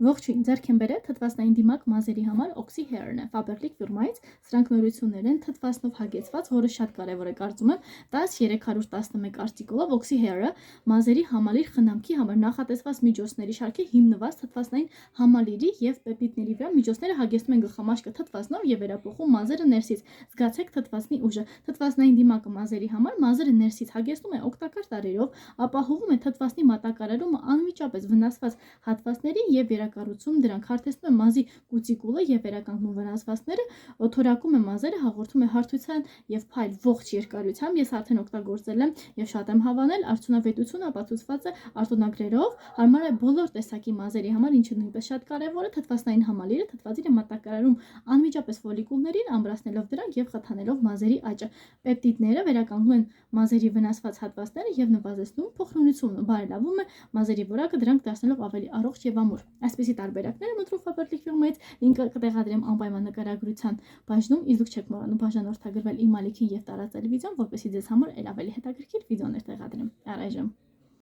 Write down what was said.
Ողջույն, ձեռք եմ բերել թթվասնային դիմակ մազերի համար Oxy Hair-ն է, Faberlic ֆիրմայից, սրանք նորություններ են թթվասնով հագեցված, որը շատ կարևոր է կարծում եմ, 10-311 արտիկոլով Oxy Hair-ը մազերի համալիր խնամքի համար նախատեսված միջոցների շարքի հիմնված թթվասնային համալիրի եւ պեպտիդների վրա միջոցները հագեցնում են գլխամաշկը թթվասնով եւ վերափոխում մազերը ներսից։ Զգացեք թթվասնի ուժը։ Թթվասնային դիմակը մազերի համար մազերը ներսից հագեցնում է օգտակար տարրերով, ապահովում է թթվասնի մատակարարումը անմիջապես վնասված հատվածների եւ վերակառուցում դրանք, հարթեցնում է մազի կուտիկուլը եւ վերականգնում վնասվածքները, օթորակում է մազերը, հաղորդում է հարթության եւ փայլ ողջ երկարությամբ։ Ես արդեն օգտագործել եմ եւ շատ եմ հավանել, արդյունավետությունը ապացուցված է արտոնագրերով, հարմար է բոլոր տեսակի մազերի համար, ինչը նույնպես շատ կարեւոր է։ Թթվասնային համալիրը թթվածինը մատակարարում անմիջապես ֆոլիկուլներին, ամրացնելով դրանք եւ խթանելով մազերի աճը։ Պեպտիդները վերականգնում են մազերի վնասված հատվածները եւ նվազեցնում փոխրունությունը, բարելավում է մազերի որակը, դրանք դարձնելով ավելի առողջ եւ ամուր։ Այսպիսի տարբերակներ եմ ընտրում Faberlic ֆիրմայից, լինքը կտեղադրեմ անպայման նկարագրության բաժնում, իսկ դուք չեք մոռանում բաժանորդագրվել իմ ալիքին եւ տարածել վիդեոն, որպեսզի ձեզ համար ել ավելի հետաքրքիր վիդեոներ տեղադրեմ։ Առայժմ